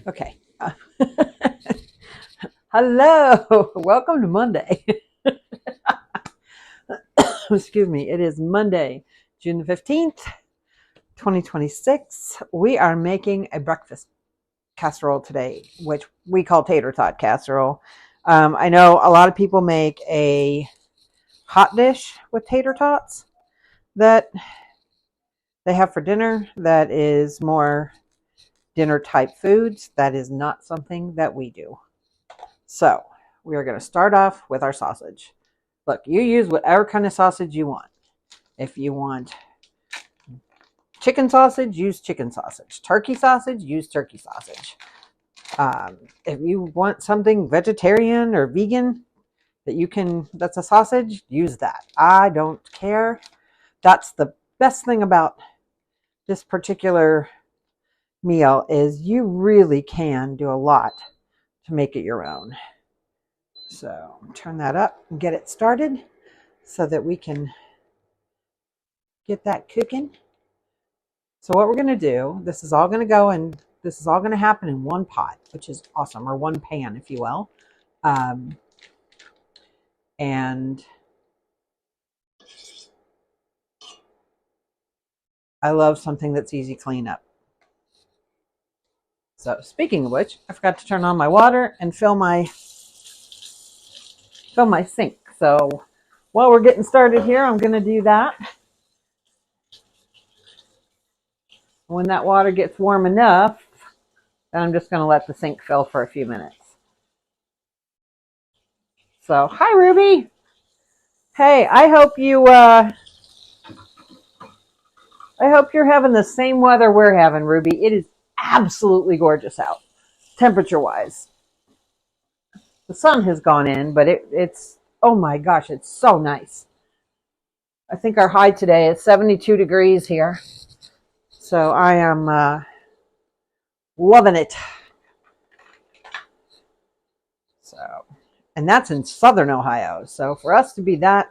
Okay. Hello. Welcome to Monday. Excuse me. It is Monday, June the 15th, 2026. We are making a breakfast casserole today, which we call Tater Tot Casserole. I know a lot of people make a hot dish with tater tots that they have for dinner that is more dinner type foods. That is not something that we do. So we are going to start off with our sausage. Look, you use whatever kind of sausage you want. If you want chicken sausage, use chicken sausage. Turkey sausage, use turkey sausage. If you want something vegetarian or vegan that's a sausage, use that. I don't care. That's the best thing about this particular meal is you really can do a lot to make it your own. So turn that up and get it started so that we can get that cooking. So what we're going to do, this is all going to happen in one pot, which is awesome, or one pan, if you will. And I love something that's easy cleanup. So speaking of which, I forgot to turn on my water and fill my sink. So while we're getting started here, I'm going to do that. When that water gets warm enough, then I'm just going to let the sink fill for a few minutes. So, hi, Ruby. Hey, I hope you're having the same weather we're having, Ruby. It is absolutely gorgeous out, temperature-wise. The sun has gone in, but it's, oh my gosh, it's so nice. I think our high today is 72 degrees here. So I am loving it. So, and that's in southern Ohio. So for us to be that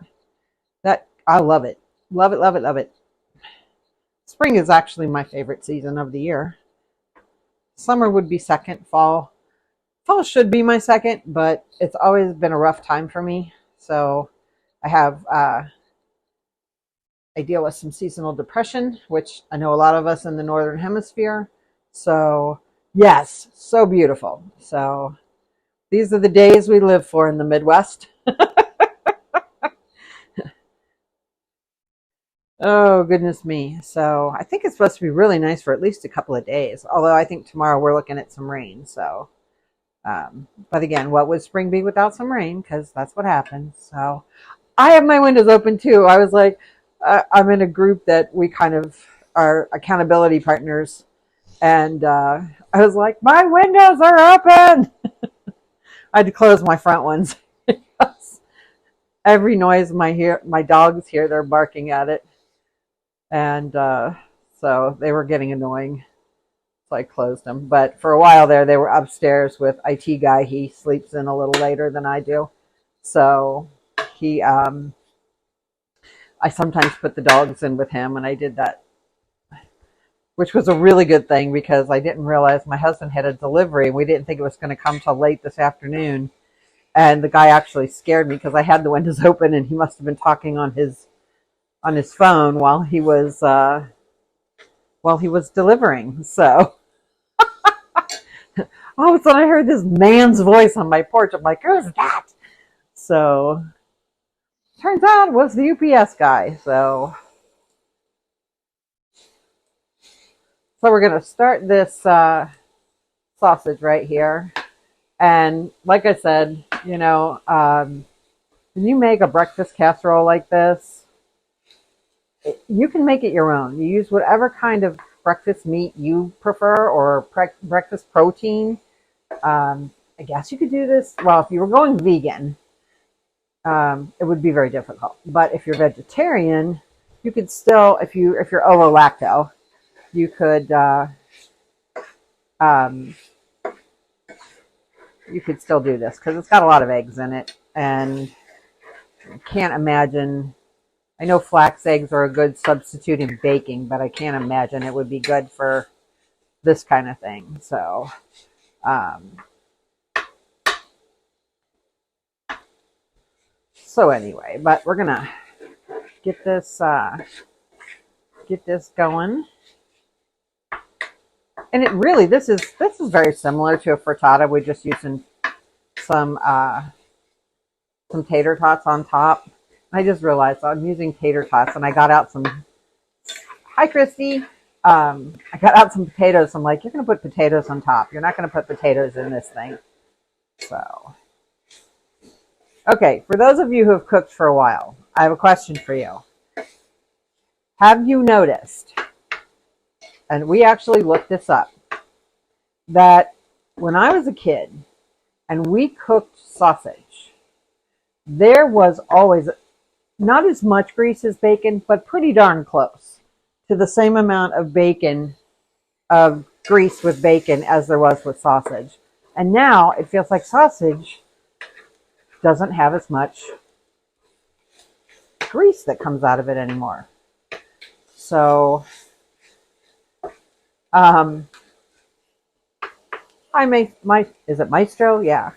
I love it. Love it, love it, love it. Spring is actually my favorite season of the year. Summer would be second. Fall should be my second, but it's always been a rough time for me. So I deal with some seasonal depression, which I know a lot of us in the Northern Hemisphere. So yes, so beautiful. So these are the days we live for in the Midwest. Oh, goodness me. So I think it's supposed to be really nice for at least a couple of days. Although I think tomorrow we're looking at some rain. So, but again, what would spring be without some rain? Because that's what happens. So I have my windows open too. I was like, I'm in a group that we kind of are accountability partners. And I was like, my windows are open. I had to close my front ones. Every noise my dogs hear, they're barking at it. And so they were getting annoying. So I closed them. But for a while there, they were upstairs with IT guy. He sleeps in a little later than I do. So I sometimes put the dogs in with him, and I did that, which was a really good thing because I didn't realize my husband had a delivery, and we didn't think it was going to come till late this afternoon. And the guy actually scared me because I had the windows open, and he must have been talking on his phone while he was delivering. So all of a sudden I heard this man's voice on my porch. I'm like, who's that? So turns out it was the UPS guy. So we're going to start this sausage right here. And like I said, when you make a breakfast casserole like this, you can make it your own. You use whatever kind of breakfast meat you prefer or breakfast protein. I guess you could do this. Well, if you were going vegan, it would be very difficult. But if you're vegetarian, you could still, if you're ovo lacto, you could still do this because it's got a lot of eggs in it, and I can't imagine. I know flax eggs are a good substitute in baking, but I can't imagine it would be good for this kind of thing. So, anyway, but we're gonna get this going. And it really, this is very similar to a frittata. We're just using some tater tots on top. I just realized I'm using tater tots, and I got out some. Hi, Christy. I got out some potatoes. I'm like, you're going to put potatoes on top. You're not going to put potatoes in this thing. So, okay, for those of you who have cooked for a while, I have a question for you. Have you noticed, and we actually looked this up, that when I was a kid and we cooked sausage, there was always not as much grease as bacon, but pretty darn close to the same amount of grease with bacon as there was with sausage. And now it feels like sausage doesn't have as much grease that comes out of it anymore. So, is it Maestro? Yeah.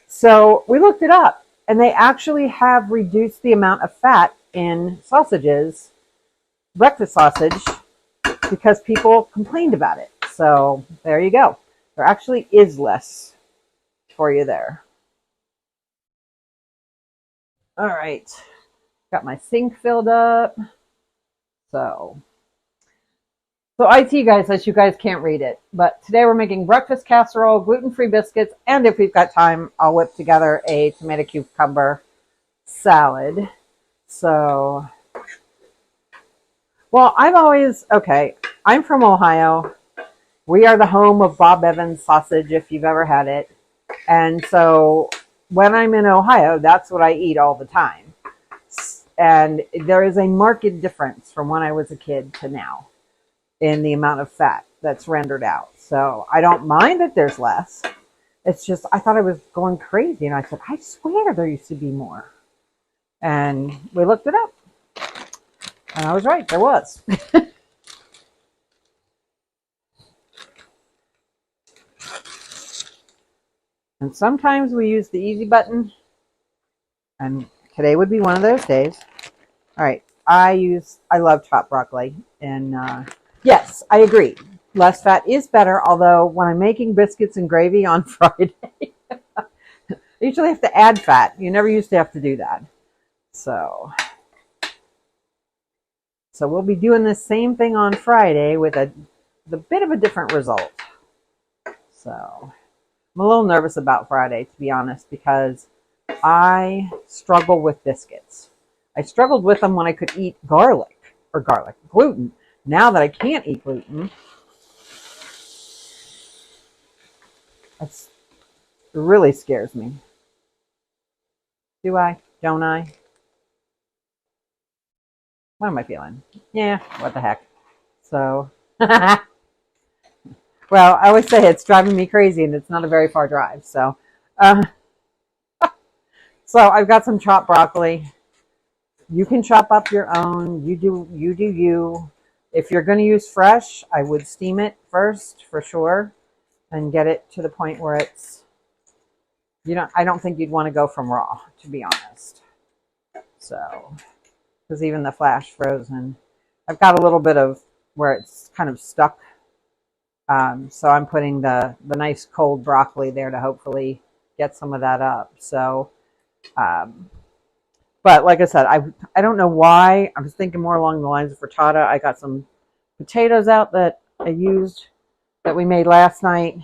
So we looked it up, and they actually have reduced the amount of fat in sausages, breakfast sausage, because people complained about it. So there you go. There actually is less for you there. All right. Got my sink filled up. So IT, guys, as you guys can't read it, but today we're making breakfast casserole, gluten-free biscuits, and if we've got time, I'll whip together a tomato cucumber salad. So, well, I'm from Ohio. We are the home of Bob Evans sausage, if you've ever had it. And so when I'm in Ohio, that's what I eat all the time. And there is a marked difference from when I was a kid to now in the amount of fat that's rendered out. So I don't mind that there's less. It's just, I thought I was going crazy. And I said, I swear there used to be more. And we looked it up. And I was right, there was. And sometimes we use the easy button. And today would be one of those days. All right, I love chopped broccoli. And yes, I agree. Less fat is better, although when I'm making biscuits and gravy on Friday, I usually have to add fat. You never used to have to do that. So we'll be doing the same thing on Friday with the bit of a different result. So I'm a little nervous about Friday, to be honest, because I struggle with biscuits. I struggled with them when I could eat gluten. Now that I can't eat gluten, it really scares me. Do I? Don't I? What am I feeling? Yeah, what the heck. So, well, I always say it's driving me crazy, and it's not a very far drive. So, so I've got some chopped broccoli. You can chop up your own. You do you. If you're going to use fresh, I would steam it first for sure and get it to the point where it's, I don't think you'd want to go from raw, to be honest. So, because even the flash frozen, I've got a little bit of where it's kind of stuck. So I'm putting the nice cold broccoli there to hopefully get some of that up. So, but like I said, I don't know why. I was thinking more along the lines of frittata. I got some potatoes out that I used that we made last night.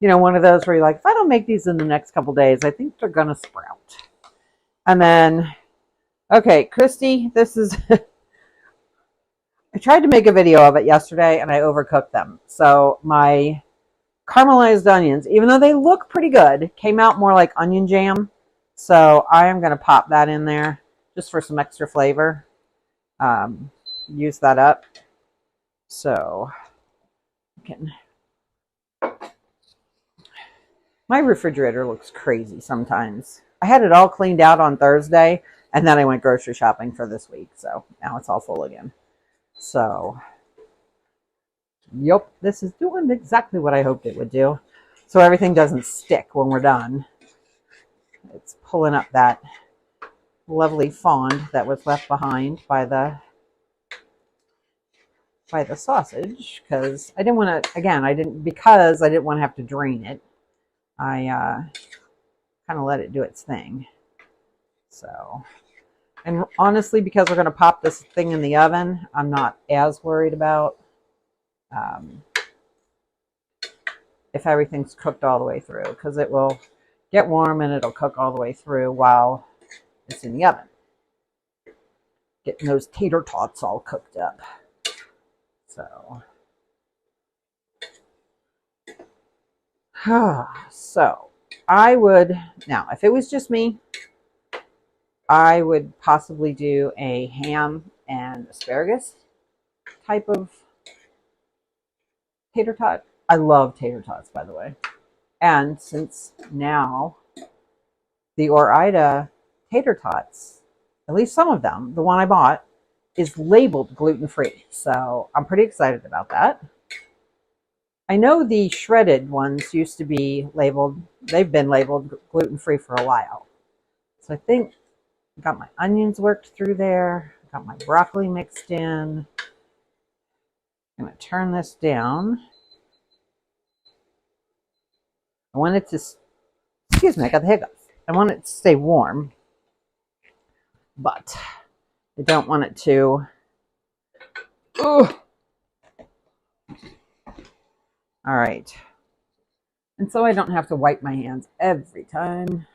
One of those where you're like, if I don't make these in the next couple days, I think they're going to sprout. And then, okay, Christy, this is, I tried to make a video of it yesterday and I overcooked them. So my caramelized onions, even though they look pretty good, came out more like onion jam. So I am going to pop that in there just for some extra flavor. Use that up. So my refrigerator looks crazy sometimes. I had it all cleaned out on Thursday, and then I went grocery shopping for this week. So now it's all full again. So Yep, this is doing exactly what I hoped it would do. So everything doesn't stick when we're done. It's pulling up that lovely fond that was left behind by the sausage, because I didn't want to, again, I didn't want to have to drain it. I kind of let it do its thing. So, and honestly, because we're going to pop this thing in the oven, I'm not as worried about if everything's cooked all the way through, because it will get warm and it'll cook all the way through while it's in the oven. Getting those tater tots all cooked up. So I would, now if it was just me, I would possibly do a ham and asparagus type of tater tot. I love tater tots, by the way. And since now the Ore-Ida tater tots, at least some of them, the one I bought, is labeled gluten-free. So I'm pretty excited about that. I know the shredded ones used to be labeled, they've been labeled gluten-free for a while. So I think I got my onions worked through there. I got my broccoli mixed in. I'm going to turn this down. I want it to, excuse me, I got the hiccups. I want it to stay warm, but I don't want it to, ugh. All right. And so I don't have to wipe my hands every time.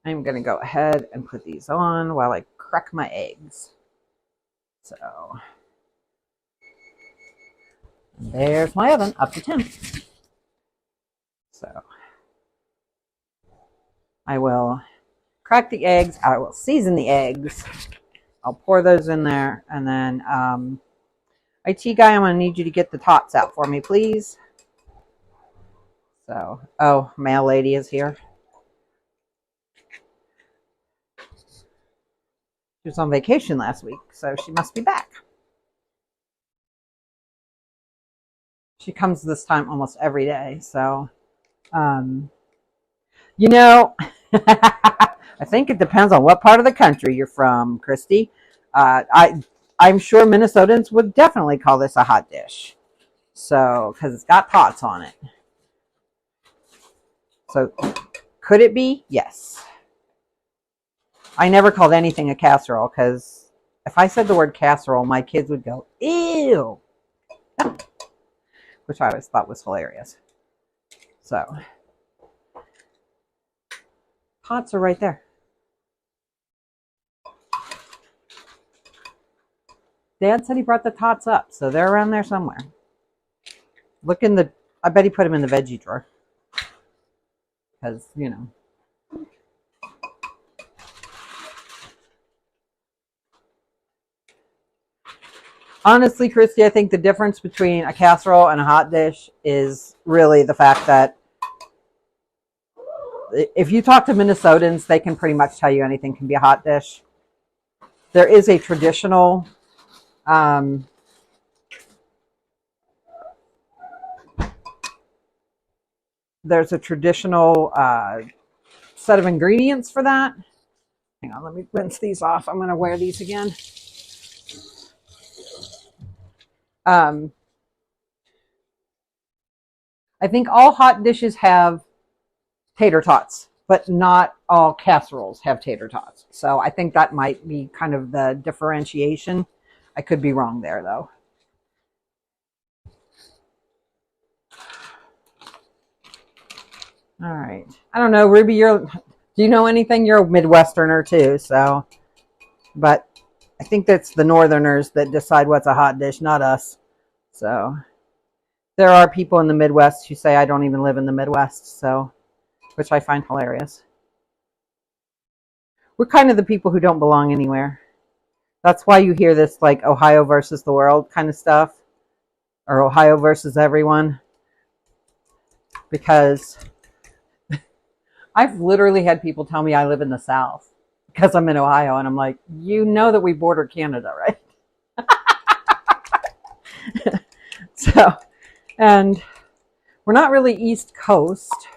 I'm going to go ahead and put these on while I crack my eggs. So there's my oven up to 10. So I will crack the eggs. I will season the eggs. I'll pour those in there. And then IT guy, I'm going to need you to get the tots out for me, please. So, oh, mail lady is here. She was on vacation last week, so she must be back. She comes this time almost every day. So, you know, I think it depends on what part of the country you're from, Christy. I'm sure Minnesotans would definitely call this a hot dish. So, because it's got tots on it. So, could it be? Yes. I never called anything a casserole because if I said the word casserole, my kids would go, ew. Which I always thought was hilarious. So, tots are right there. Dad said he brought the tots up, so they're around there somewhere. Look in the, I bet he put them in the veggie drawer. Because, you know. Honestly, Christy, I think the difference between a casserole and a hot dish is really the fact that if you talk to Minnesotans, they can pretty much tell you anything can be a hot dish. There is a traditional there's a traditional set of ingredients for that. Hang on, let me rinse these off. I'm going to wear these again. I think all hot dishes have tater tots, but not all casseroles have tater tots. So I think that might be kind of the differentiation. I could be wrong there, though. All right. I don't know, Ruby, do you know anything? You're a Midwesterner too, so. But I think that's the Northerners that decide what's a hot dish, not us. So there are people in the Midwest who say I don't even live in the Midwest, so, which I find hilarious. We're kind of the people who don't belong anywhere. That's why you hear this like Ohio versus the world kind of stuff, or Ohio versus everyone, because I've literally had people tell me I live in the South because I'm in Ohio, and I'm like, you know that we border Canada, right? So And we're not really East Coast.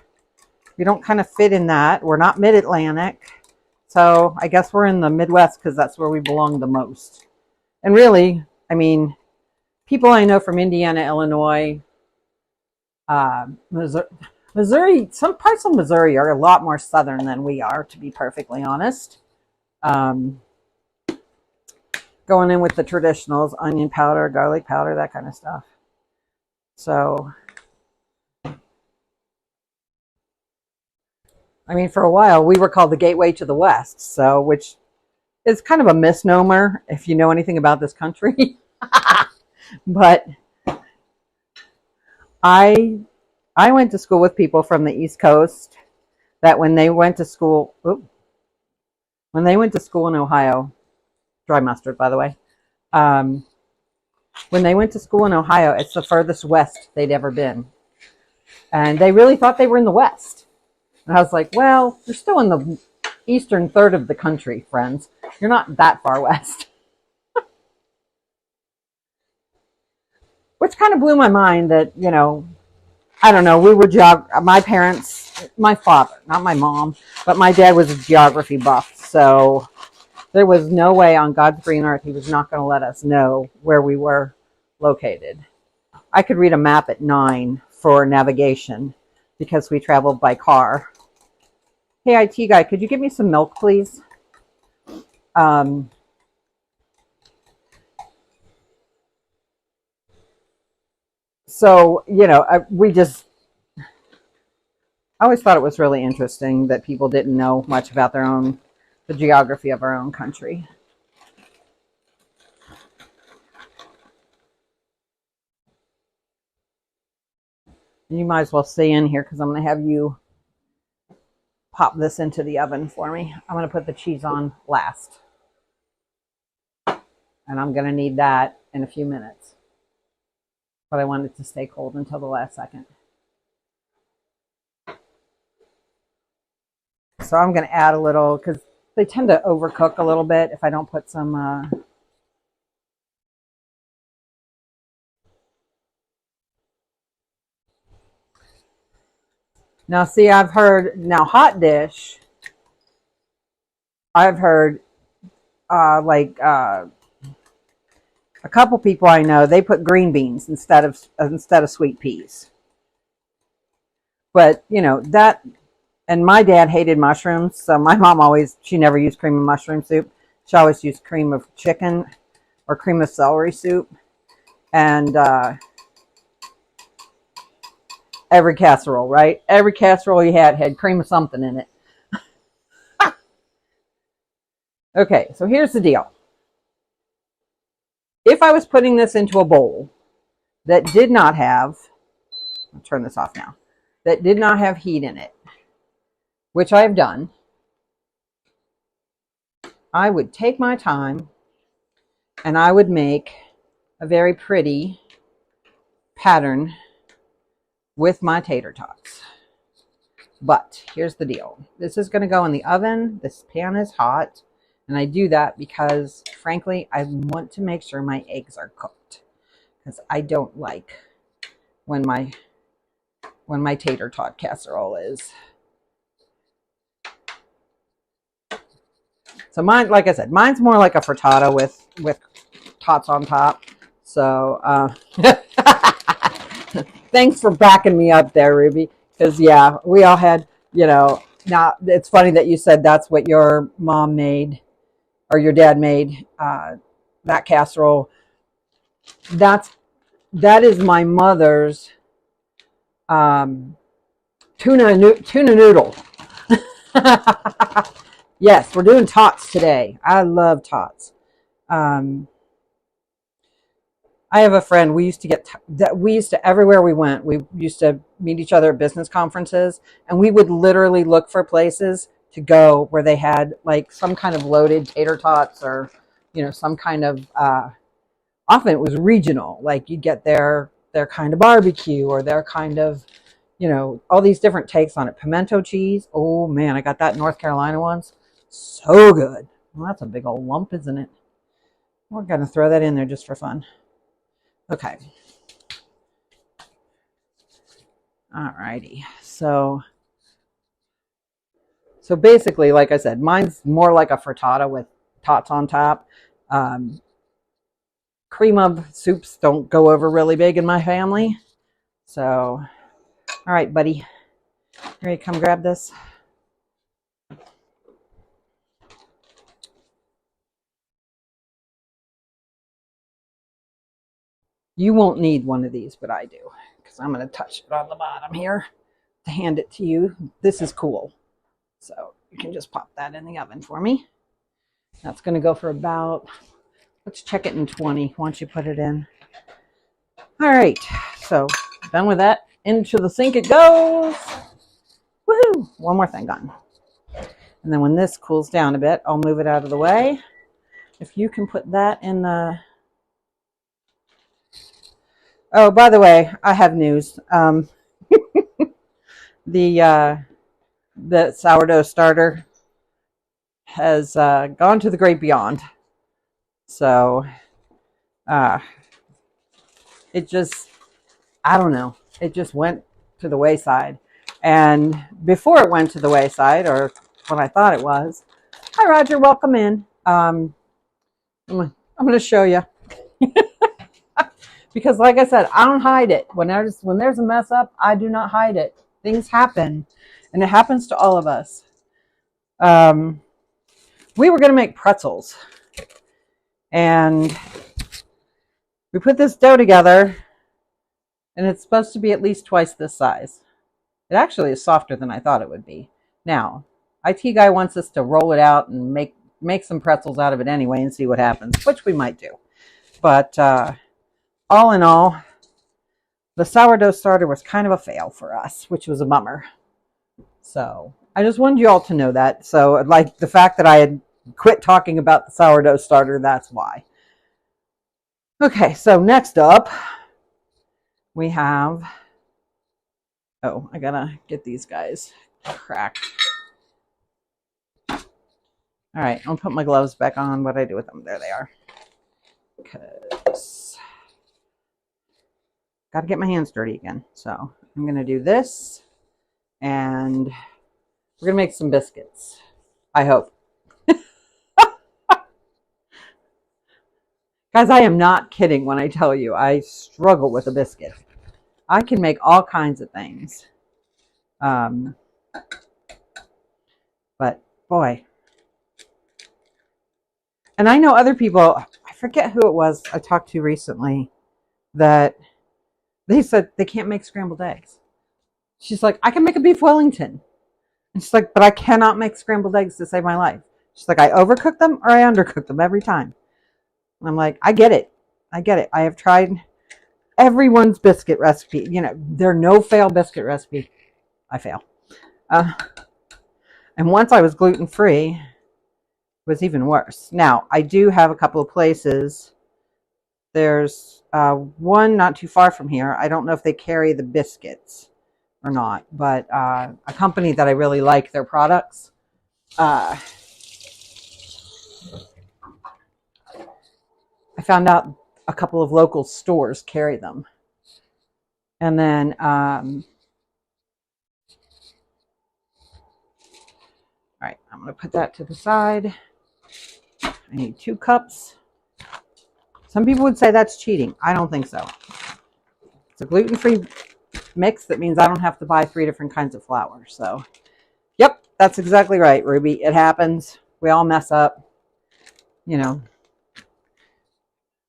We don't kind of fit in that. We're not Mid-Atlantic. So I guess we're in the Midwest because that's where we belong the most. And really, I mean, people I know from Indiana, Illinois, Missouri, some parts of Missouri are a lot more southern than we are, to be perfectly honest. Going in with the traditionals, onion powder, garlic powder, that kind of stuff. So, I mean, for a while, we were called the gateway to the West, so, which is kind of a misnomer if you know anything about this country. But I went to school with people from the East Coast that when they went to school in Ohio, dry mustard, by the way, when they went to school in Ohio, it's the furthest west they'd ever been. And they really thought they were in the West. And I was like, well, you're still in the eastern third of the country, friends. You're not that far west. Which kind of blew my mind that, you know, I don't know, we were my parents, my father, not my mom, but my dad was a geography buff. So there was no way on God's green earth he was not going to let us know where we were located. I could read a map at 9 for navigation because we traveled by car. Hey, IT guy, could you give me some milk, please? So, you know, I always thought it was really interesting that people didn't know much about the geography of our own country. You might as well stay in here because I'm going to have you pop this into the oven for me. I'm going to put the cheese on last. And I'm going to need that in a few minutes. But I want it to stay cold until the last second. So I'm going to add a little, because they tend to overcook a little bit if I don't put some... Now, see, I've heard, hot dish, I've heard a couple people I know, they put green beans instead of sweet peas. But, you know, that, and my dad hated mushrooms, so my mom she never used cream of mushroom soup. She always used cream of chicken or cream of celery soup. And every casserole, right? Every casserole you had cream of something in it. Okay, so here's the deal. If I was putting this into a bowl that did not have, I'll turn this off now, that did not have heat in it, which I have done, I would take my time and I would make a very pretty pattern with my tater tots. But here's the deal. This is going to go in the oven. This pan is hot. And I do that because, frankly, I want to make sure my eggs are cooked. Because I don't like when my tater tot casserole is. So mine, like I said, mine's more like a frittata with tots on top. So thanks for backing me up there, Ruby. Because, yeah, we all had, you know, now it's funny that you said that's what your mom made or your dad made, that casserole. That is my mother's tuna noodle. Yes, we're doing tots today. I love tots. I have a friend. We used to everywhere we went. We used to meet each other at business conferences, and we would literally look for places to go where they had like some kind of loaded tater tots, or you know, some kind of. Often it was regional. Like you'd get their kind of barbecue or their kind of, you know, all these different takes on it. Pimento cheese. Oh man, I got that in North Carolina once. So good. Well, that's a big old lump, isn't it? We're gonna throw that in there just for fun. Okay. Alrighty. So basically, like I said, mine's more like a frittata with tots on top. Cream of soups don't go over really big in my family. So, all right, buddy. Ready to come grab this? You won't need one of these, but I do, because I'm going to touch it on the bottom here to hand it to you. This is cool. So you can just pop that in the oven for me. That's going to go for about, let's check it in 20 once you put it in. All right, so done with that. Into the sink it goes. Woohoo! One more thing on. And then when this cools down a bit, I'll move it out of the way. If you can put that in the... Oh, by the way, I have news. The sourdough starter has gone to the great beyond. So it just, I don't know, it just went to the wayside. And before it went to the wayside, or what I thought it was, hi Roger, welcome in. I'm going to show you. Because like I said, I don't hide it. When there's a mess up, I do not hide it. Things happen, and it happens to all of us. We were going to make pretzels, and we put this dough together, and it's supposed to be at least twice this size. It actually is softer than I thought it would be. Now, IT guy wants us to roll it out and make some pretzels out of it anyway and see what happens, which we might do. But all in all, the sourdough starter was kind of a fail for us, which was a bummer. So I just wanted you all to know that. So like the fact that I had quit talking about the sourdough starter, that's why. Okay, so next up we have, oh, I gotta get these guys cracked. All right, I'll put my gloves back on. What do I do with them? There they are. Because got to get my hands dirty again. So I'm going to do this, and we're going to make some biscuits. I hope. Guys, I am not kidding when I tell you I struggle with a biscuit. I can make all kinds of things. But boy. And I know other people, I forget who it was I talked to recently, that they said they can't make scrambled eggs. She's like, I can make a beef Wellington. And she's like, but I cannot make scrambled eggs to save my life. She's like, I overcook them or I undercook them every time. And I'm like, I get it. I get it. I have tried everyone's biscuit recipe. You know, there are no fail biscuit recipe. I fail. And once I was gluten-free, it was even worse. Now, I do have a couple of places. There's one not too far from here. I don't know if they carry the biscuits or not, but a company that I really like their products. I found out a couple of local stores carry them. And then all right, I'm going to put that to the side. I need 2 cups. Some people would say that's cheating. I don't think so. It's a gluten-free mix. That means I don't have to buy 3 different kinds of flour. So, yep, that's exactly right, Ruby. It happens. We all mess up. You know,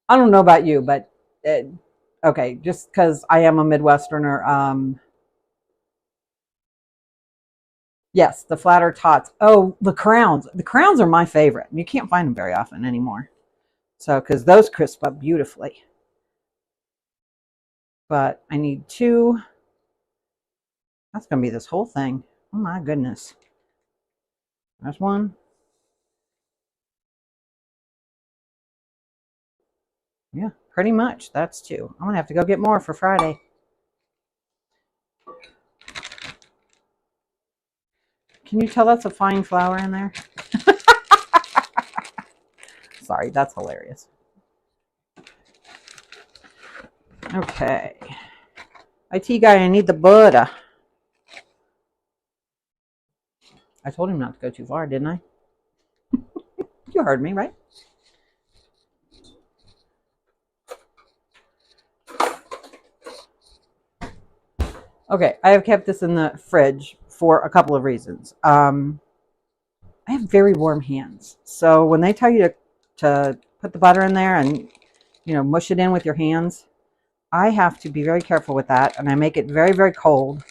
I don't know about you, but okay, just because I am a Midwesterner. Yes, the flatter tots. Oh, the crowns. The crowns are my favorite. You can't find them very often anymore. So, because those crisp up beautifully. But I need 2. That's going to be this whole thing. Oh my goodness. There's 1. Yeah, pretty much. That's 2. I'm going to have to go get more for Friday. Can you tell that's a fine flour in there? Sorry, that's hilarious. Okay. IT guy, I need the butter. I told him not to go too far, didn't I? You heard me, right? Okay, I have kept this in the fridge for a couple of reasons. I have very warm hands. So when they tell you to put the butter in there and, mush it in with your hands, I have to be very careful with that. And I make it very, very cold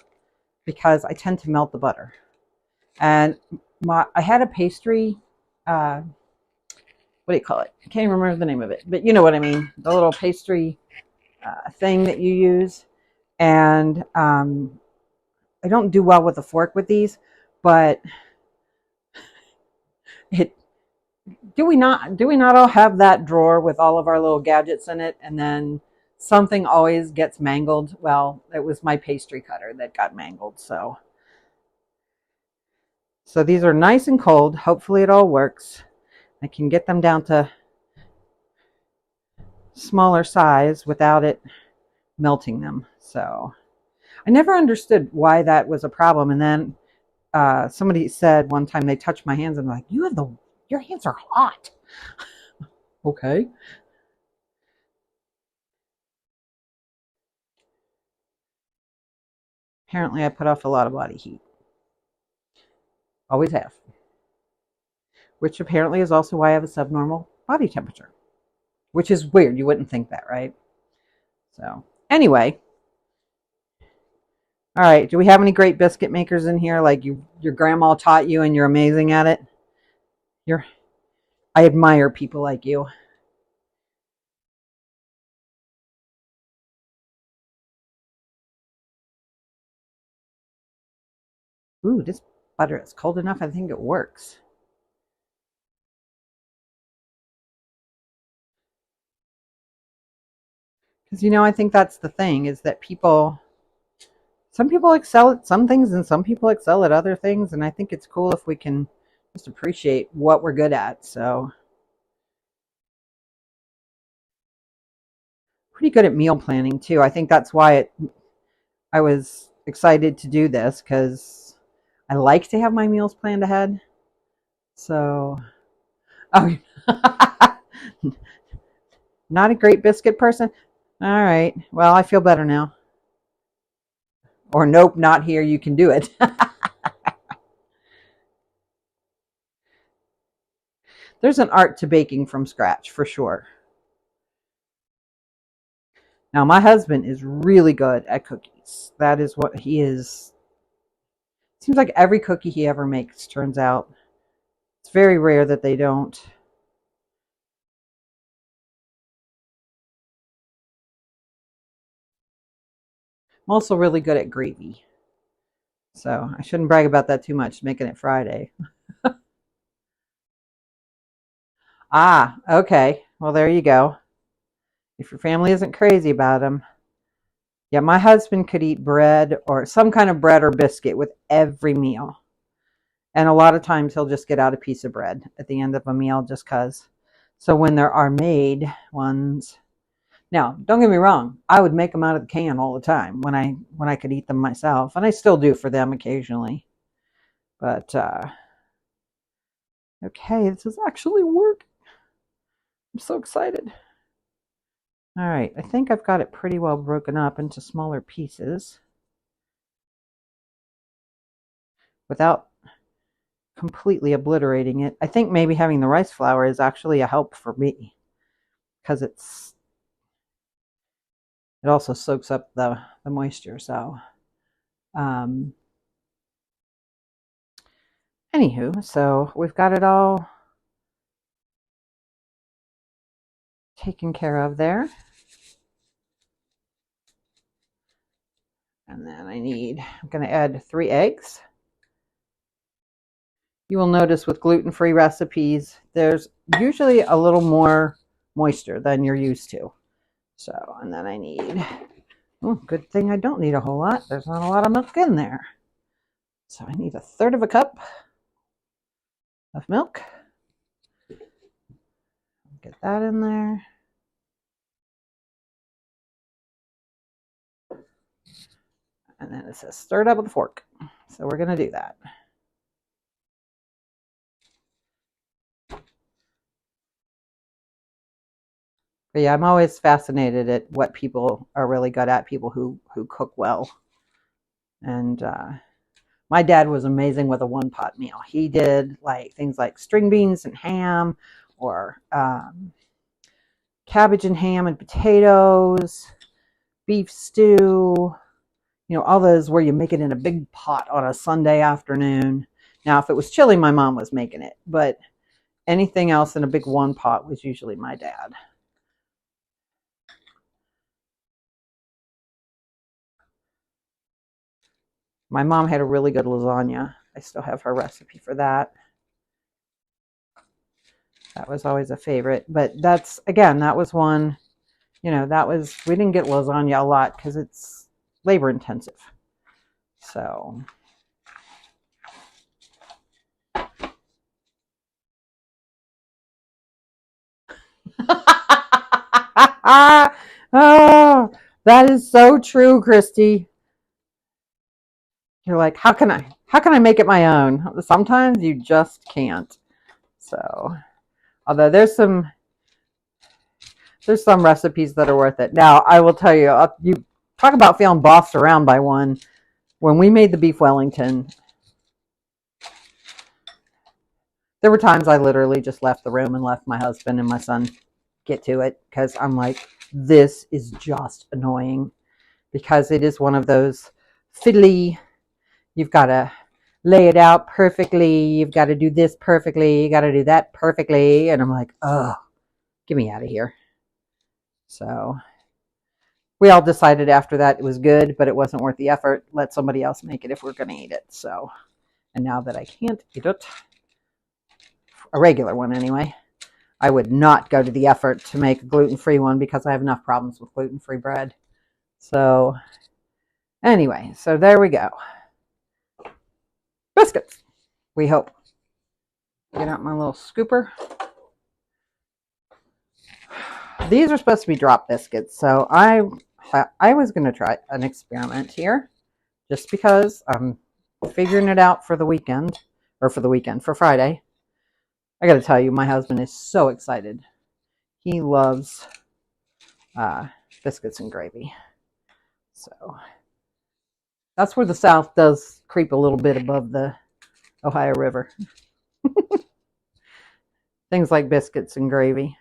because I tend to melt the butter. And I had a pastry, what do you call it? I can't even remember the name of it, but you know what I mean. The little pastry thing that you use. And I don't do well with a fork with these, but do we not all have that drawer with all of our little gadgets in it, and then something always gets mangled? Well, it was my pastry cutter that got mangled. So these are nice and cold. Hopefully it all works. I can get them down to smaller size without it melting them. So I never understood why that was a problem. And then somebody said one time they touched my hands and like, your hands are hot. Okay. Apparently I put off a lot of body heat. Always have. Which apparently is also why I have a subnormal body temperature. Which is weird. You wouldn't think that, right? So anyway. All right. Do we have any great biscuit makers in here? Like your grandma taught you and you're amazing at it? I admire people like you. Ooh, this butter is cold enough. I think it works. Because, I think that's the thing is that some people excel at some things and some people excel at other things. And I think it's cool if we can just appreciate what we're good at. So, pretty good at meal planning too. I think that's why I was excited to do this because I like to have my meals planned ahead. So, oh, not a great biscuit person. All right. Well, I feel better now. Or nope, not here. You can do it. There's an art to baking from scratch for sure. Now, my husband is really good at cookies. That is what he is. Seems like every cookie he ever makes turns out. It's very rare that they don't. I'm also really good at gravy. So I shouldn't brag about that too much, making it Friday. Ah, okay. Well, there you go. If your family isn't crazy about them. Yeah, my husband could eat bread or some kind of bread or biscuit with every meal. And a lot of times he'll just get out a piece of bread at the end of a meal just because. So when there are made ones, now don't get me wrong, I would make them out of the can all the time when I could eat them myself, and I still do for them occasionally. But okay, this is actually work. I'm so excited. All right, I think I've got it pretty well broken up into smaller pieces without completely obliterating it. I think maybe having the rice flour is actually a help for me because it also soaks up the moisture. So, um, anywho, so we've got it all taken care of there. And then I'm going to add 3 eggs. You will notice with gluten-free recipes, there's usually a little more moisture than you're used to. So, and then good thing I don't need a whole lot. There's not a lot of milk in there. So I need 1/3 of a cup of milk. Get that in there. And then it says stir it up with a fork. So we're going to do that. But yeah, I'm always fascinated at what people are really good at, people who cook well. And my dad was amazing with a one-pot meal. He did like things like string beans and ham, or cabbage and ham and potatoes, beef stew, all those where you make it in a big pot on a Sunday afternoon. Now, if it was chilly, my mom was making it, but anything else in a big one pot was usually my dad. My mom had a really good lasagna. I still have her recipe for that. That was always a favorite. But that was one, we didn't get lasagna a lot because it's labor intensive. So. Oh, that is so true, Christy. You're like, how can I make it my own? Sometimes you just can't. So, although there's some recipes that are worth it. Now, I will tell you, you talk about feeling bossed around by one. When we made the beef Wellington, there were times I literally just left the room and left my husband and my son get to it, because I'm like, this is just annoying, because it is one of those fiddly, you've got to lay it out perfectly, you've got to do this perfectly, you got to do that perfectly, and I'm like, oh, get me out of here. So we all decided after that it was good, but it wasn't worth the effort. Let somebody else make it if we're going to eat it. So, and now that I can't eat it, a regular one anyway, I would not go to the effort to make a gluten-free one, because I have enough problems with gluten-free bread. So anyway, so there we go. Biscuits, we hope. Get out my little scooper. These are supposed to be drop biscuits, so I was going to try an experiment here, just because I'm figuring it out for the weekend, for Friday. I got to tell you, my husband is so excited. He loves biscuits and gravy. So that's where the South does creep a little bit above the Ohio River. Things like biscuits and gravy.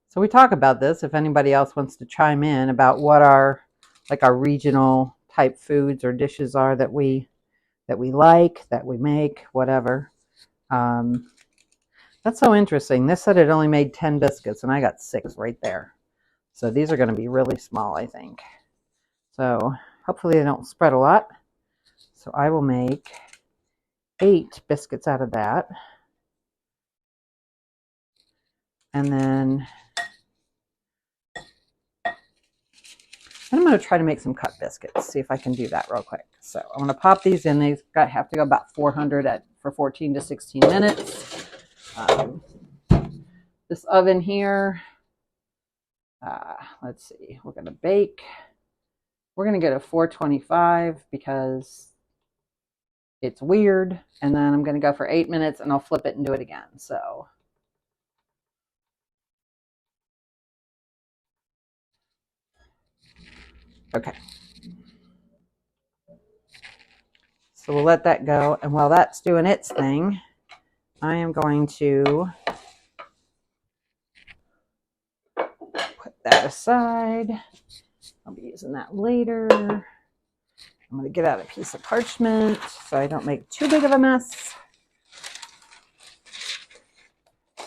So we talk about this, if anybody else wants to chime in about what our regional type foods or dishes are that we like, that we make, whatever. That's so interesting. This said it only made 10 biscuits, and I got 6 right there. So these are going to be really small, I think. So hopefully they don't spread a lot. So I will make 8 biscuits out of that. And then I'm going to try to make some cut biscuits, see if I can do that real quick. So I'm going to pop these in. These have to go about 400 for 14 to 16 minutes. This oven here, let's see, we're going to bake. We're going to get a 425 because it's weird. And then I'm going to go for 8 minutes, and I'll flip it and do it again. So okay. So we'll let that go. And while that's doing its thing, I am going to put that aside. I'll be using that later. I'm going to get out a piece of parchment so I don't make too big of a mess. I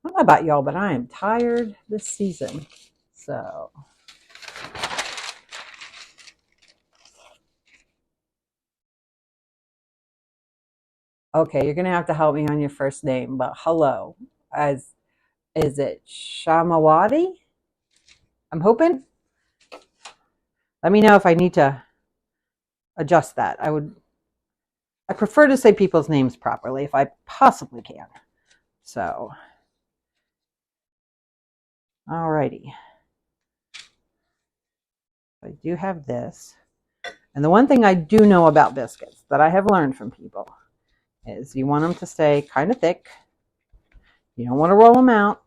don't know about y'all, but I am tired this season. So okay, you're going to have to help me on your first name, but hello. Is it Shamawati? I'm hoping. Let me know if I need to adjust that. I prefer to say people's names properly if I possibly can. So, alrighty. I do have this. And the one thing I do know about biscuits that I have learned from people is you want them to stay kind of thick. You don't want to roll them out.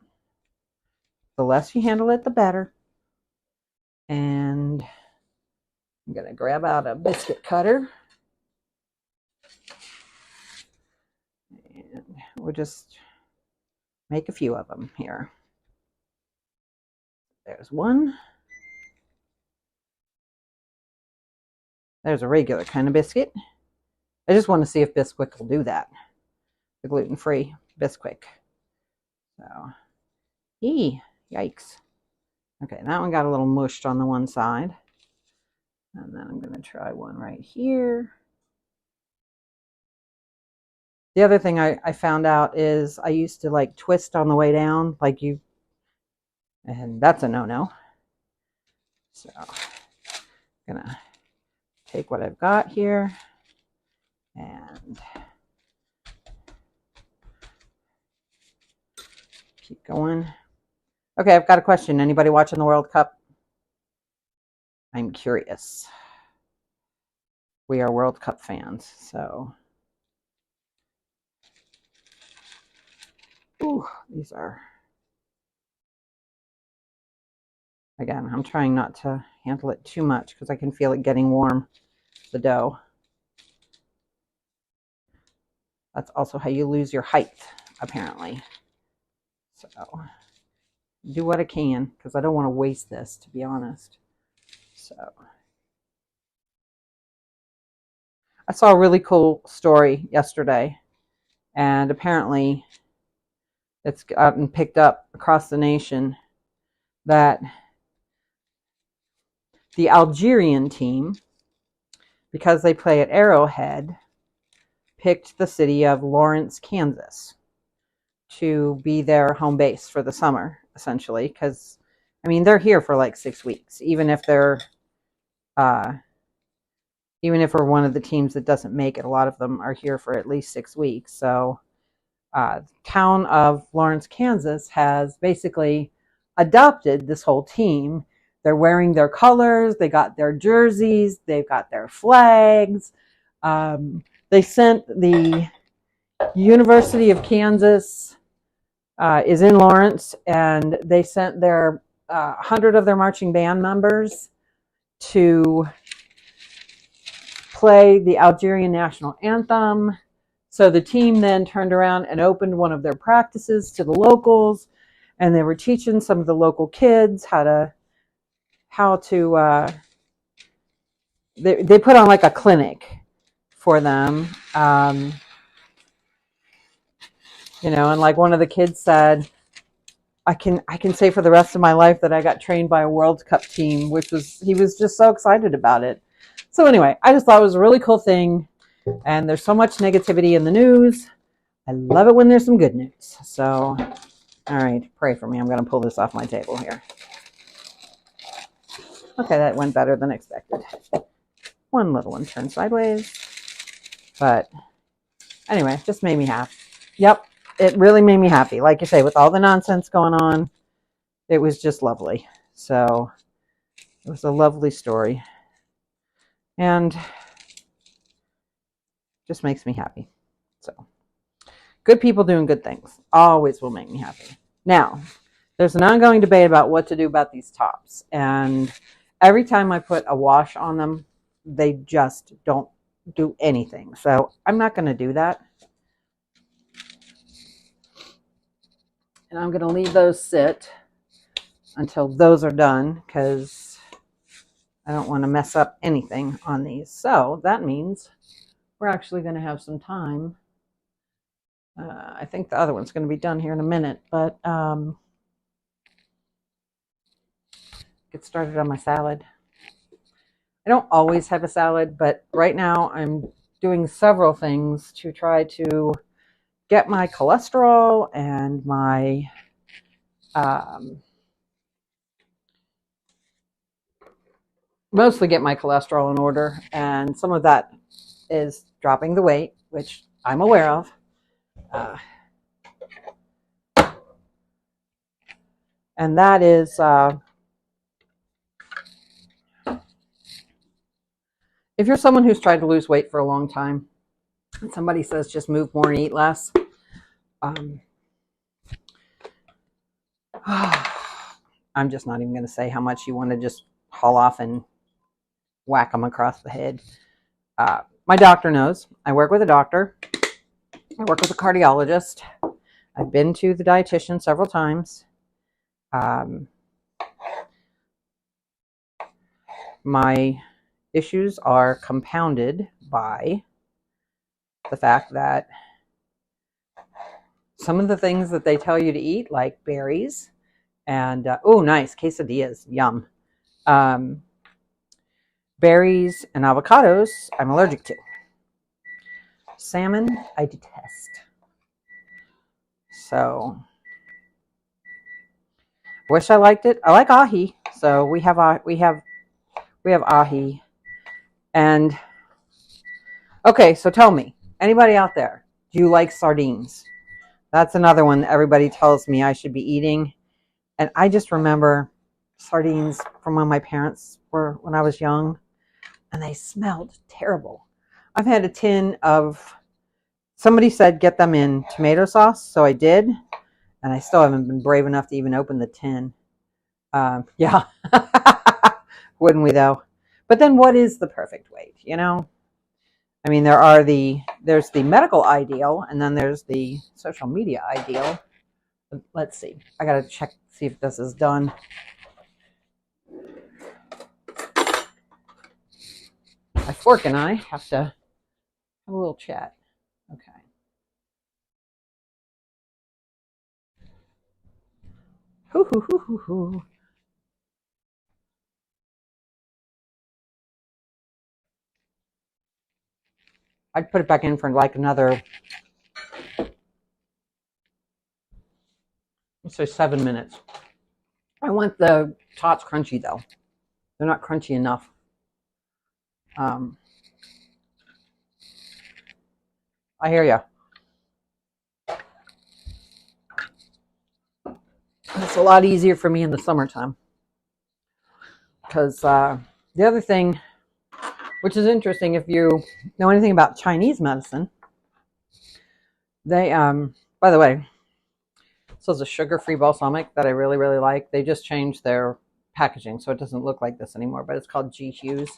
The less you handle it, the better. And I'm going to grab out a biscuit cutter. And we'll just make a few of them here. There's one. There's a regular kind of biscuit. I just want to see if Bisquick will do that. The gluten-free Bisquick. So, yikes. Okay, that one got a little mushed on the one side. And then I'm going to try one right here. The other thing I found out is I used to like twist on the way down, like you, and that's a no-no. So I'm going to take what I've got here and keep going. Okay, I've got a question. Anybody watching the World Cup? I'm curious. We are World Cup fans, so. Ooh, these are. Again, I'm trying not to handle it too much because I can feel it getting warm, the dough. That's also how you lose your height, apparently. So, do what I can because I don't want to waste this, to be honest. So, I saw a really cool story yesterday, and apparently it's gotten picked up across the nation that the Algerian team, because they play at Arrowhead, picked the city of Lawrence, Kansas to be their home base for the summer, essentially, because, I mean, they're here for like 6 weeks, even if we're one of the teams that doesn't make it. A lot of them are here for at least 6 weeks. So the town of Lawrence, Kansas has basically adopted this whole team. They're wearing their colors. They got their jerseys. They've got their flags. They sent the University of Kansas is in Lawrence, and they sent their 100 of their marching band members to play the Algerian national anthem. So the team then turned around and opened one of their practices to the locals, and they were teaching some of the local kids how to they put on like a clinic for them. And like one of the kids said, I can say for the rest of my life that I got trained by a World Cup team, he was just so excited about it. So anyway, I just thought it was a really cool thing. And there's so much negativity in the news. I love it when there's some good news. So, all right, pray for me. I'm going to pull this off my table here. Okay, that went better than expected. One little one turned sideways. But anyway, it just made me happy. Yep, it really made me happy. Like you say, with all the nonsense going on, it was just lovely. So it was a lovely story. And just makes me happy. So good people doing good things always will make me happy. Now, there's an ongoing debate about what to do about these tops. And every time I put a wash on them, they just don't do anything. So I'm not going to do that. And I'm going to leave those sit until those are done because I don't want to mess up anything on these. So that means we're actually going to have some time. I think the other one's going to be done here in a minute, but get started on my salad. I don't always have a salad, but right now I'm doing several things to try to get my cholesterol and my mostly get my cholesterol in order, and some of that is dropping the weight, which I'm aware of. And that is, if you're someone who's tried to lose weight for a long time, and somebody says just move more and eat less, I'm just not even going to say how much you want to just haul off and whack them across the head. My doctor knows. I work with a doctor. I work with a cardiologist. I've been to the dietitian several times. My issues are compounded by the fact that some of the things that they tell you to eat, like berries and, oh, nice, quesadillas, yum. Berries and avocados, I'm allergic to. Salmon, I detest. So, wish I liked it. I like ahi, so we have ahi. And okay, so tell me, anybody out there, do you like sardines? That's another one that everybody tells me I should be eating. And I just remember sardines from when my parents were, when I was young, and they smelled terrible. I've had a tin of, somebody said get them in tomato sauce, so I did, and I still haven't been brave enough to even open the tin. Yeah, wouldn't we though? But then what is the perfect weight, you know? I mean, there's the medical ideal, and then there's the social media ideal. Let's see. I gotta check, see if this is done. My fork and I have to have a little chat. Okay. Hoo hoo hoo hoo hoo. I'd put it back in for like another, let's say 7 minutes. I want the tots crunchy though. They're not crunchy enough. I hear you. It's a lot easier for me in the summertime. Because the other thing, which is interesting, if you know anything about Chinese medicine, they, by the way, this is a sugar-free balsamic that I really, really like. They just changed their packaging, so it doesn't look like this anymore, but it's called G. Hughes.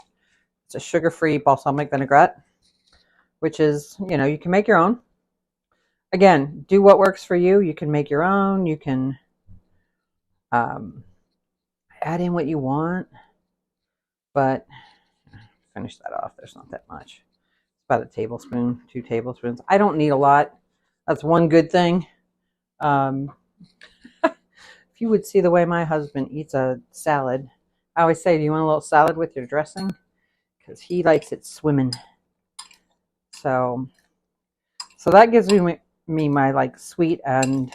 It's a sugar-free balsamic vinaigrette, which is, you know, you can make your own. Again, do what works for you. You can make your own. You can add in what you want, but finish that off. There's not that much. It's about a tablespoon, 2 tablespoons. I don't need a lot. That's one good thing. If you would see the way my husband eats a salad, I always say, do you want a little salad with your dressing? Because he likes it swimming. So that gives me my like sweet and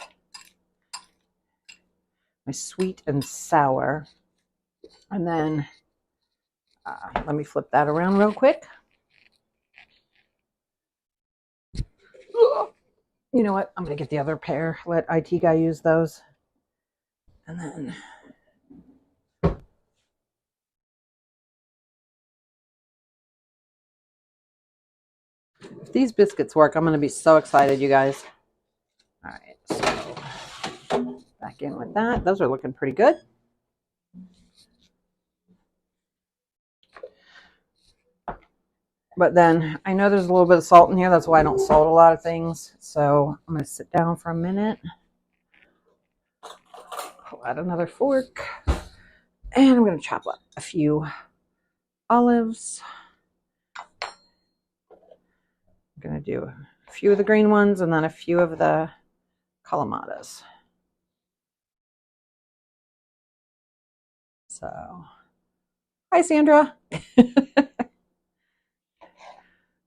sour. And then let me flip that around real quick. You know what? I'm going to get the other pair. Let IT guy use those. And then if these biscuits work, I'm going to be so excited, you guys. All right, so back in with that. Those are looking pretty good. But then I know there's a little bit of salt in here. That's why I don't salt a lot of things. So I'm going to sit down for a minute. Pull out another fork. And I'm going to chop up a few olives. I'm going to do a few of the green ones and then a few of the calamatas. So, hi, Sandra.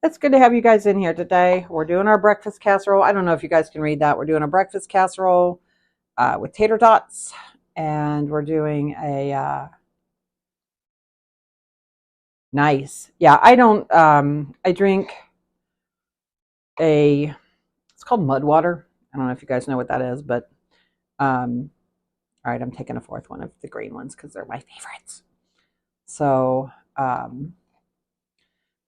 It's good to have you guys in here today. We're doing our breakfast casserole. I don't know if you guys can read that. We're doing a breakfast casserole with tater tots, and we're doing a nice. Yeah, I don't. I drink it's called mud water. I don't know if you guys know what that is, but all right, I'm taking a fourth one of the green ones because they're my favorites. So, but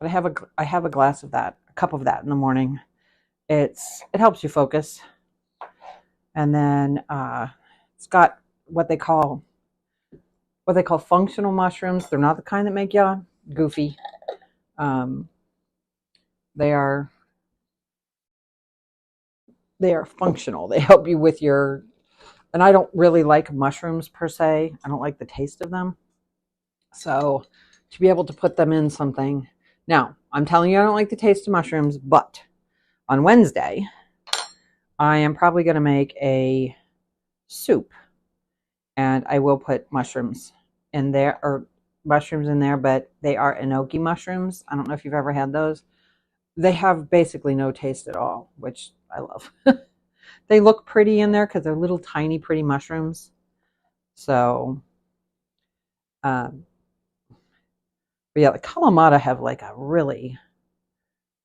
I have a glass of that, a cup of that in the morning. It helps you focus, and then it's got what they call functional mushrooms. They're not the kind that make you goofy. They are functional. They help you with your, and I don't really like mushrooms per se. I don't like the taste of them. So to be able to put them in something. Now, I'm telling you I don't like the taste of mushrooms, but on Wednesday, I am probably going to make a soup, and I will put mushrooms in there, but they are enoki mushrooms. I don't know if you've ever had those. They have basically no taste at all, which I love. They look pretty in there because they're little tiny pretty mushrooms. So, but yeah, the Kalamata have like a really,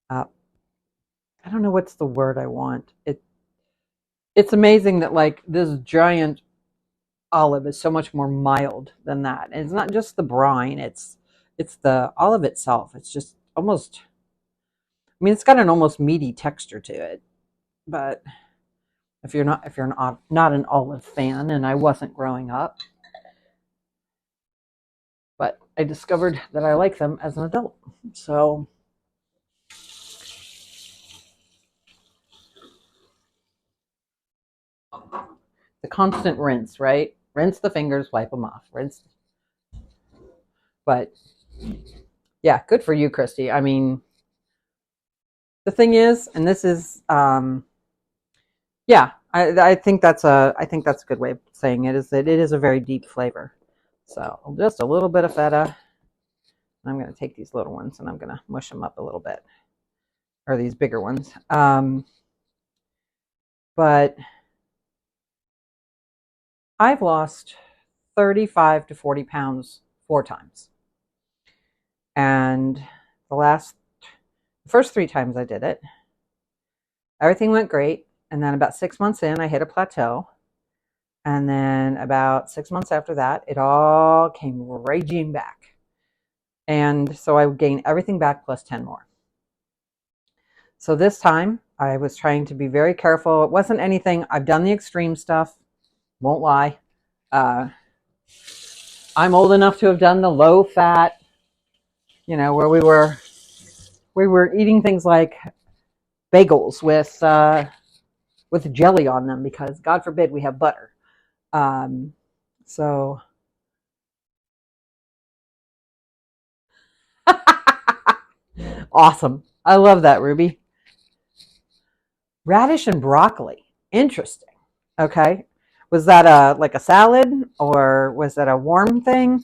I don't know what's the word I want. It's amazing that like this giant olive is so much more mild than that. And it's not just the brine, it's the olive itself. It's just almost, I mean, it's got an almost meaty texture to it. But if you're not an olive fan, and I wasn't growing up, but I discovered that I like them as an adult. So the constant rinse, right? Rinse the fingers, wipe them off. Rinse. But yeah, good for you, Christy. I mean, the thing is, and this is, yeah, I think that's a good way of saying it, is that it is a very deep flavor. So just a little bit of feta. I'm going to take these little ones and I'm going to mush them up a little bit, or these bigger ones. But I've lost 35 to 40 pounds 4 times. And the first 3 times I did it, everything went great. And then about 6 months in, I hit a plateau. And then about 6 months after that, it all came raging back. And so I gained everything back plus 10 more. So this time I was trying to be very careful. It wasn't anything, I've done the extreme stuff, won't lie. I'm old enough to have done the low fat, where we were eating things like bagels with jelly on them, because God forbid we have butter. So awesome. I love that, Ruby. Radish and broccoli. Interesting. Okay. Was that like a salad, or was that a warm thing?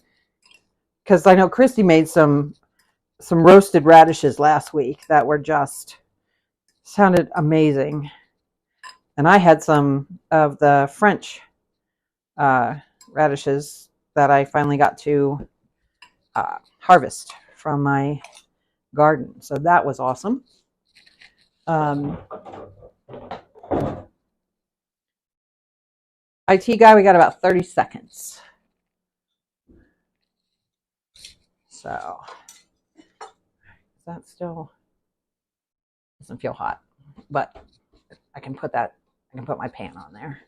Because I know Christy made some roasted radishes last week that were just sounded amazing. And I had some of the French radishes that I finally got to harvest from my garden. So that was awesome. IT guy, we got about 30 seconds. So that still doesn't feel hot, but I can put my pan on there.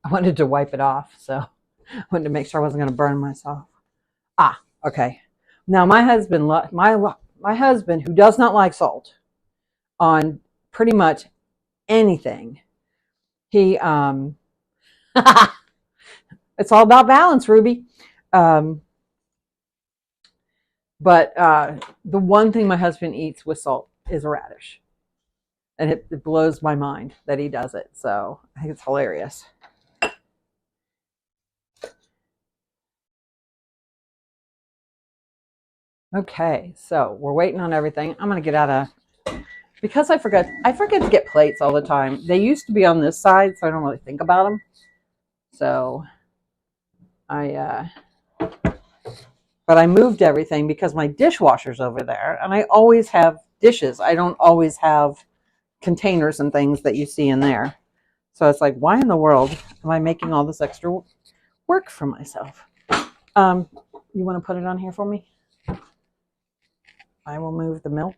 I wanted to wipe it off, so I wanted to make sure I wasn't going to burn myself. Okay. Now my husband, who does not like salt on pretty much anything, he it's all about balance, Ruby. But the one thing my husband eats with salt is a radish. And it blows my mind that he does it. So I think it's hilarious. Okay, so we're waiting on everything. I'm going to get out of, because I forget to get plates all the time. They used to be on this side, so I don't really think about them. So but I moved everything because my dishwasher's over there, and I always have dishes. I don't always have containers and things that you see in there. So it's like, why in the world am I making all this extra work for myself? You want to put it on here for me? I will move the milk.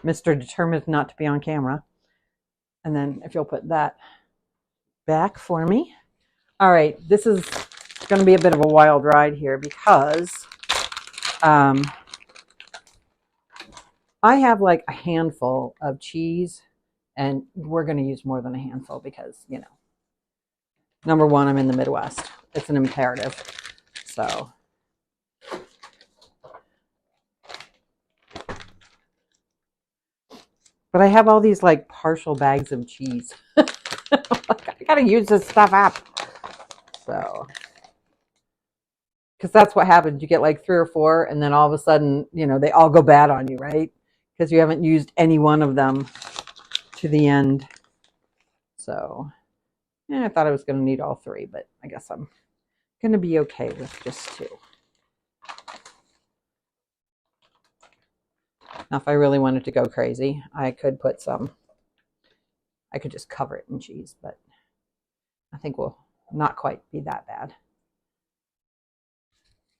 Mr. Determined not to be on camera. And then if you'll put that back for me. All right, this is going to be a bit of a wild ride here because I have like a handful of cheese, and we're going to use more than a handful because, you know, number one, I'm in the Midwest. It's an imperative. So but I have all these like partial bags of cheese. I gotta use this stuff up. So, because that's what happens. You get like 3 or 4, and then all of a sudden, you know, they all go bad on you, right? Because you haven't used any one of them to the end. So, yeah, I thought I was going to need all 3, but I guess I'm going to be okay with just 2. Now, if I really wanted to go crazy, I could put some, I could just cover it in cheese, but I think we'll not quite be that bad.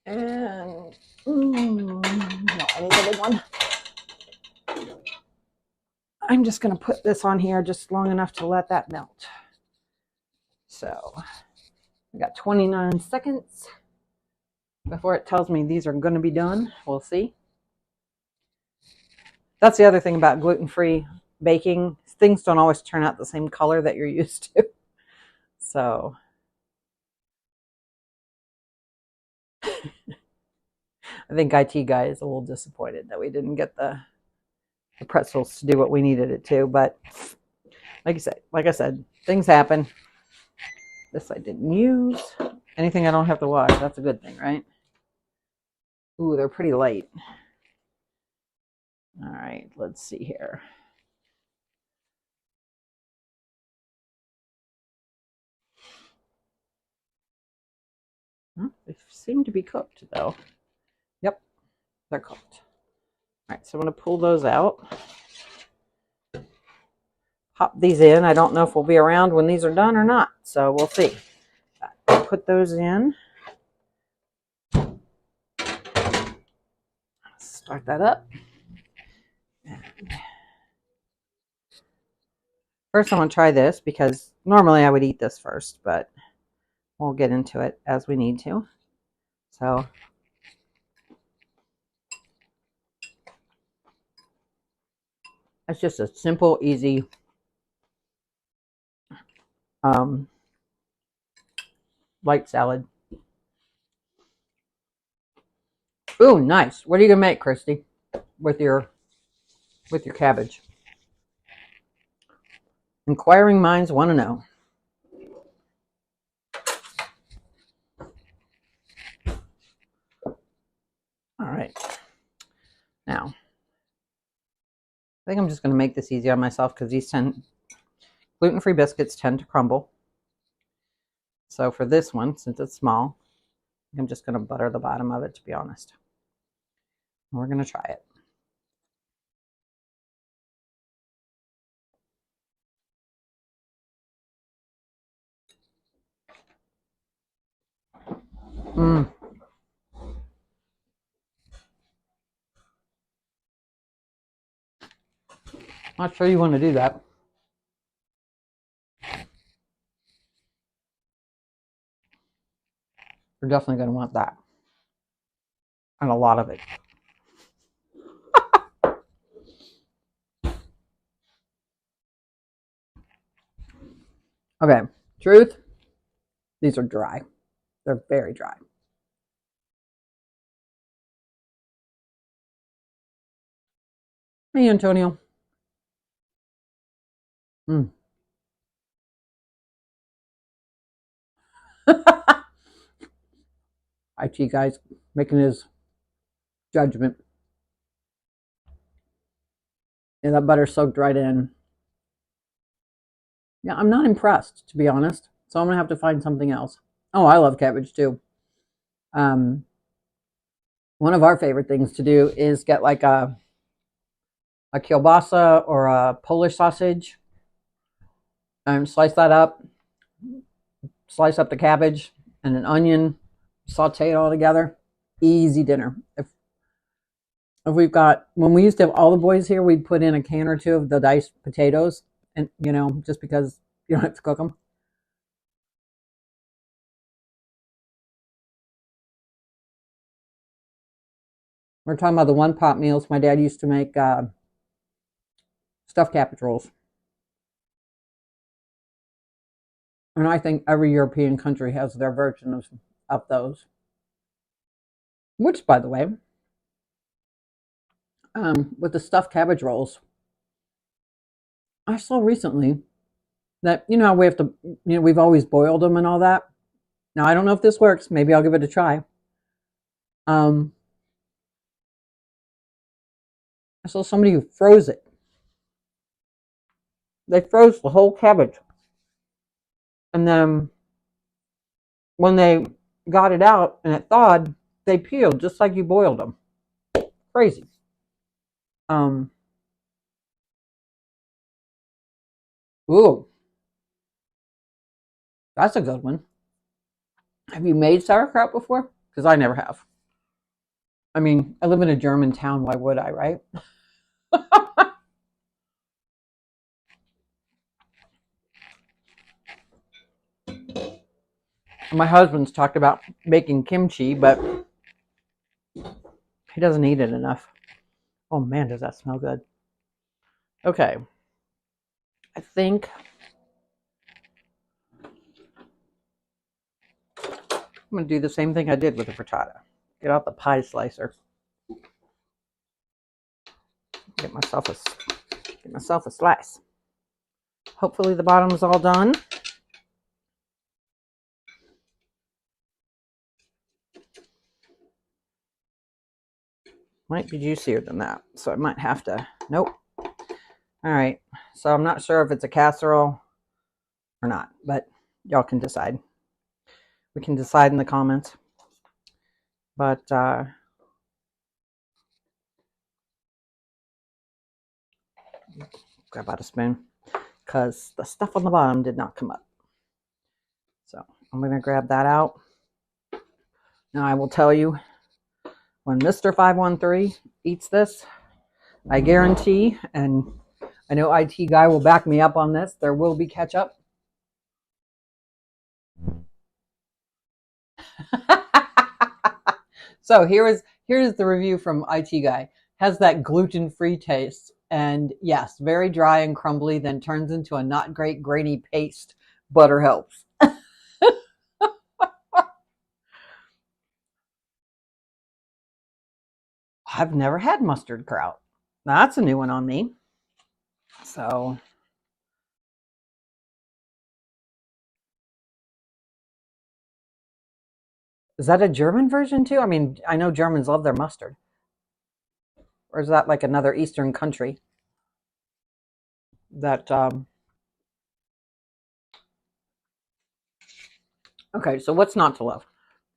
And no, I need the big one. I'm just going to put this on here just long enough to let that melt. So I got 29 seconds before it tells me these are going to be done. We'll see. That's the other thing about gluten-free baking. Things don't always turn out the same color that you're used to. So I think IT guy is a little disappointed that we didn't get the pretzels to do what we needed it to. But like I said, things happen. This I didn't use. Anything I don't have to wash, that's a good thing, right? Ooh, they're pretty light. All right, let's see here. They seem to be cooked, though. Yep, they're cooked. All right, so I'm going to pull those out. Pop these in. I don't know if we'll be around when these are done or not, so we'll see. Put those in. Start that up. First, I'm going to try this because normally I would eat this first, but we'll get into it as we need to. So it's just a simple, easy light salad. Ooh, nice. What are you gonna make, Christy, with your cabbage? Inquiring minds want to know. All right. Now, I think I'm just going to make this easy on myself because these gluten-free biscuits tend to crumble. So for this one, since it's small, I'm just going to butter the bottom of it, to be honest. And we're going to try it. Not sure you want to do that. You're definitely going to want that. And a lot of it. Okay, truth, these are dry. They're very dry. Hey, Antonio. IT guy's making his judgment. And that butter soaked right in. Yeah, I'm not impressed, to be honest. So I'm going to have to find something else. Oh, I love cabbage too. When one of our favorite things to do is get like a kielbasa or a Polish sausage and slice that up, slice up the cabbage and an onion, saute it all together. Easy dinner. If we've got, when we used to have all the boys here, we'd put in a can or two of the diced potatoes, and just because you don't have to cook them. We're talking about the one pot meals. My dad used to make stuffed cabbage rolls. And I think every European country has their version of those. Which, by the way, with the stuffed cabbage rolls, I saw recently that, how we have to, we've always boiled them and all that. Now, I don't know if this works. Maybe I'll give it a try. I saw somebody who froze it. They froze the whole cabbage. And then when they got it out and it thawed, they peeled just like you boiled them. Crazy. Ooh, that's a good one. Have you made sauerkraut before? Because I never have. I mean, I live in a German town. Why would I, right? My husband's talked about making kimchi, but he doesn't eat it enough. Oh man, does that smell good. Okay. I think I'm going to do the same thing I did with the frittata. Get out the pie slicer. Get myself a slice. Hopefully the bottom is all done. Might be juicier than that, so I might have to. Nope. All right. So I'm not sure if it's a casserole or not, but y'all can decide. We can decide in the comments. But grab out a spoon because the stuff on the bottom did not come up. So I'm going to grab that out. Now I will tell you, when Mr. 513 eats this, I guarantee, and I know IT guy will back me up on this, there will be ketchup. So here's the review from IT guy. Has that gluten-free taste, and yes, very dry and crumbly, then turns into a not great grainy paste. Butter helps. I've never had mustard kraut. That's a new one on me. So is that a German version too? I mean, I know Germans love their mustard. Or is that like another Eastern country that okay, so what's not to love?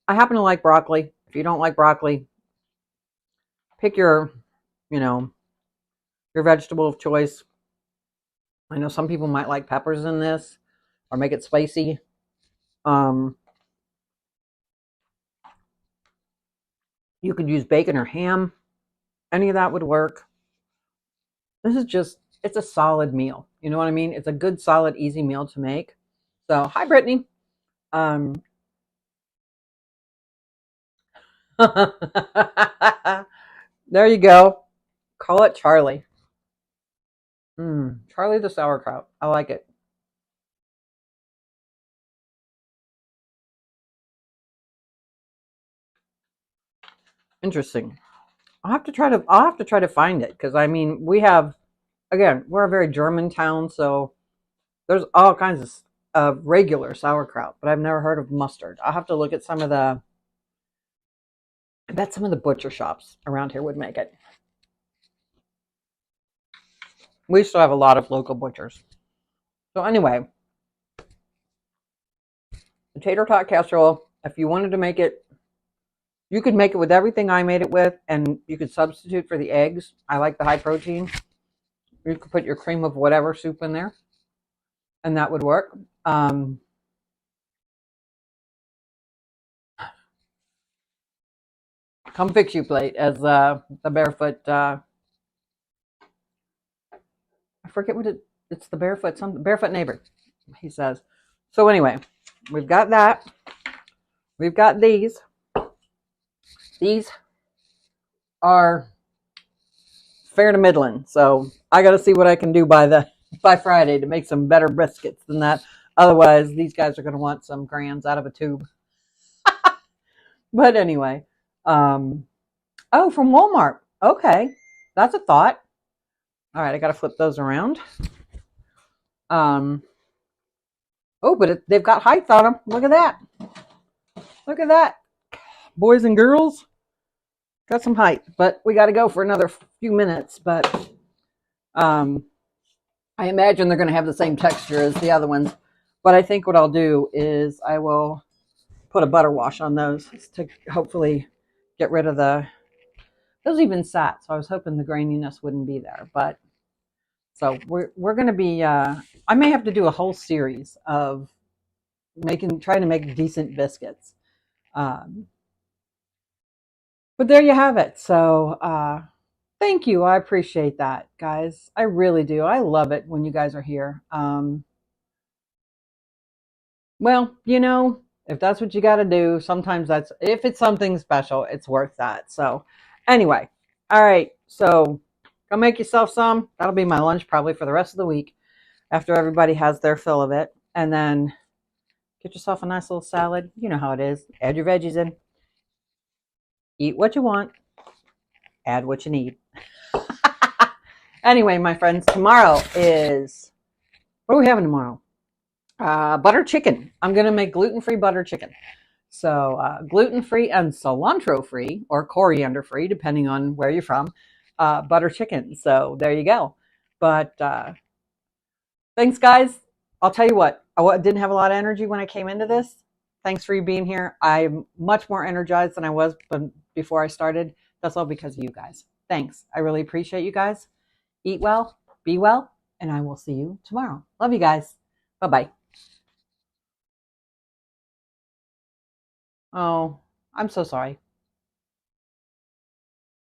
I happen to like broccoli. If you don't like broccoli, pick your, your vegetable of choice. I know some people might like peppers in this or make it spicy. You could use bacon or ham. Any of that would work. This is just, it's a solid meal. You know what I mean? It's a good, solid, easy meal to make. So, hi, Brittany. There you go. Call it Charlie. Charlie the sauerkraut. I like it. Interesting. I'll have to try to find it because I mean we have, again, we're a very German town, so there's all kinds of regular sauerkraut, but I've never heard of mustard. I'll have to look at some of the. I bet some of the butcher shops around here would make it. We still have a lot of local butchers. So anyway, the tater tot casserole. If you wanted to make it You could make it with everything I made it with, and you could substitute for the eggs. I like the high protein. You could put your cream of whatever soup in there, and that would work. Come fix you plate, as the barefoot. I forget what it's the barefoot barefoot neighbor. He says. So anyway, we've got that. We've got these. These are fair to middling. So I got to see what I can do by Friday to make some better biscuits than that. Otherwise, these guys are going to want some grams out of a tube. But anyway, oh, from Walmart. Okay, that's a thought. All right, I got to flip those around. Oh, but they've got height on them. Look at that. Look at that. Boys and girls, got some height, but we got to go for another few minutes. But I imagine they're going to have the same texture as the other ones. But I think what I'll do is I will put a butter wash on those to hopefully get rid of those even sat. So I was hoping the graininess wouldn't be there. But so we're going to be, I may have to do a whole series of trying to make decent biscuits. But there you have it. So thank you. I appreciate that, guys. I really do. I love it when you guys are here. Well, if that's what you got to do, sometimes if it's something special, it's worth that. So anyway, all right. So go make yourself some. That'll be my lunch probably for the rest of the week after everybody has their fill of it. And then get yourself a nice little salad. You know how it is. Add your veggies in. Eat what you want. Add what you need. Anyway, my friends, tomorrow is, what are we having tomorrow? Butter chicken. I'm going to make gluten-free butter chicken. So gluten-free and cilantro-free or coriander-free, depending on where you're from, butter chicken. So there you go. But thanks, guys. I'll tell you what, I didn't have a lot of energy when I came into this. Thanks for you being here. I'm much more energized than I was before I started. That's all because of you guys. Thanks. I really appreciate you guys. Eat well, be well, and I will see you tomorrow. Love you guys. Bye-bye. Oh, I'm so sorry.